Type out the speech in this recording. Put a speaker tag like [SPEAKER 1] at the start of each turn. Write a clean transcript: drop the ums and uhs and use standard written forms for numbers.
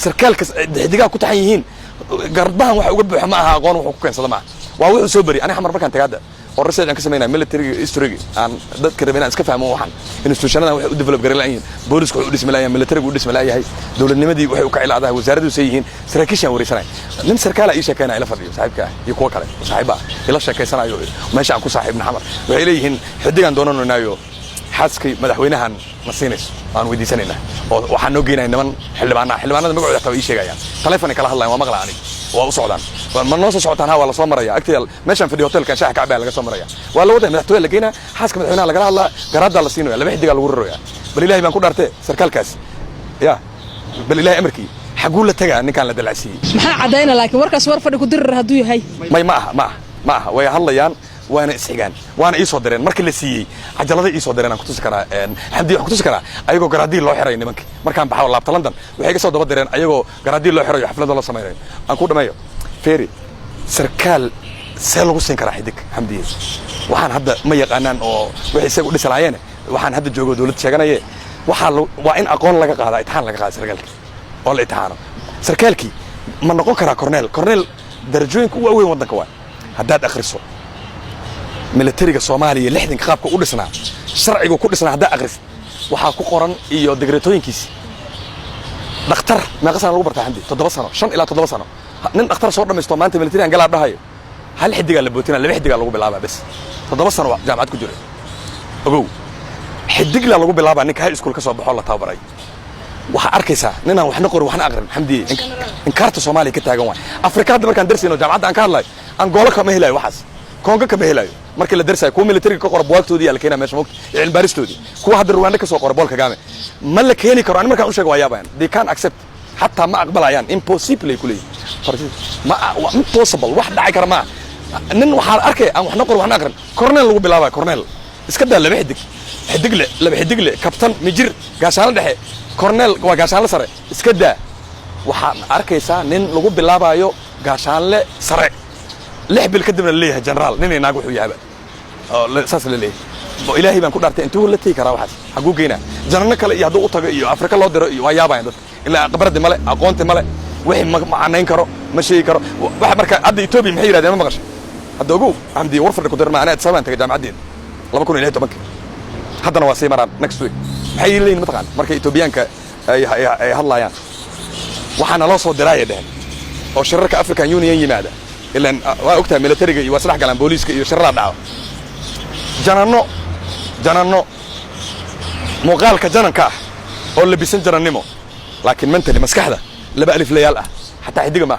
[SPEAKER 1] sarkaalka xidigaa ku taxan yihiin garbahan waxa uga buuxa ma aha aqoon wuxuu ku keensada ma waa wuxuu soo bari aniga xamar markaan tagaada oo research aan ka sameynaa military history aan dadka rabeen iska fahmo waxan institutionada waxay u develop garan laayeen boolisku wuxuu dhismalayaan military uu dhismalayahay dawladnimadii waxay u ka ilaadahay wasaaraddu sayihiin saraakiishan wareysanaay nin sarkaal ay sheekeynaa ila fadhiyo saaxiibka iyo kuwa kale saaxiiba ila sheekeysanayo meesha aan ku saaxiibna xamar waxay leeyihiin xidigan doonanayo xaaskay madaxweynahan nasiinayso aan weydiisanayna oo waxaan noo geenay niman xildhibaanada magacooda taa ii sheegayaan telefoon kala hadlayaan waa maqla aniga waa u socdaan ma noo soo socotaan ha waa la soo maraya agtiyaal meeshan fadhiyo hotelkan shaax kacbaa laga soo maraya waa la wada madaxtooyada la geena xaaska madaxweynaha laga hadlaa garaada la siinayo laba xidiga lagu rarooyaa bal ilaahay baan ku dhaartay sarkaalkaas ya bal ilaahay amarkii xaguu la tagaa ninkan la dalacsiiyay
[SPEAKER 2] maxaa cadayna laakiin warkaas war fadhi ku dirir haduu yahay
[SPEAKER 1] ma aha way hadlayaan waana isxigaan waana ii soo direen markii la siiyay cajalada ii soo direen aan ku tusi karaa xamdi wax ku tusi karaa ayagoo garaadii loo xiray nimankii markaan baxo laabta London waxay ka soo daba direen ayagoo garaadii loo xirayo xaflada la sameeyo aan ku dhameeyo feeri sarkaal see lagu siin karaa xidig xamdi waxaan hadda ma yaqaanaan oo waxay isagu dhisalaayeen waxaan hadda joogo dawladda sheeganaye waa in aqoon laga qaada imtixaan laga qaada sarkaalka oo la imtixaano sarkaalkii ma noqon karaa cornel darajooyinka ugu weyn wadanka waa haddaad akhriso militariga Soomaaliya 60 qaabka u dhisnaa sharcigu ku dhisnaa hadda akhris waxa ku qoran iyo digreetooyinkiisa dhakhtar meeqa sano lagu bartaa xamdi 7 sano 5 ilaa 7 sano nin dhakhtar soo dhameysto maanta militariga galaad dhahayo hal xidiga la bootina laba xidiga lagu bilaabaa bas 7 sano jaamacad ku jira ogow xidig la lagu bilaabaa ninka high school ka soo baxo la tababaray waxa arkaysaa ninaan waxna qorin waxna aqrin xamdi in kaarta Soomaaliya ka taagan waa Afrikada markaan darsiino jaamacadda aan ka hadlay aan goolo kama helayo waxaas konga kama helayo markii la darsaay kuwa militariga ka qor buugtoodii la keenay meesha moogta cilmi baaristoodii kuwa hadda Rwanda ka soo qor boolka gaame ma la keeni karo aan markaan u sheego waayabaan they can accept hatta ma aqbalayaan impossible kulay ma impossible wax dhacay kara ma nin waxa arkay aan waxna qor waxna aqrin cornel lagu bilaabay cornel iska daa laba xidig le kabtan mijir gaashaan dhexe cornel waa gaashaan sare iska daa waxa arkaysaa nin lagu bilaabayo gaashaan le sare lix bil kadibna leeyahay general nin inaag wuxuu yahay oo saas la leeyahay ilaahay baan ku dhaartay intuu la tii karaa waxaas xaguu geena janana kale iyo haduu u tago iyo Afrika loo diro iyo waayaabayn dad ilaa qabrad male aqoonti male wixii ma macnayn karo ma sheegi karo waxa marka hadda Ethiopia maxay yiraahdeen ma maqashay hadda ogow amdi warfad ku dirma anaa sabaan tagay jaamacadeed 2011 haddana waa sii maraan next week maxay leeyihiin mataqaan marka Ethiopianka ay hadlayaan waxaana loo soo diray dheen oo shirarka African Union yimaada ilaan waa ogtaa militariga iyo wasrax galan booliiska iyo shirarada dhaco janano muuqaalka jananka oo labisan janannimo laakiin mentally maskaxda laba alif layaal ah hatta xidiga ma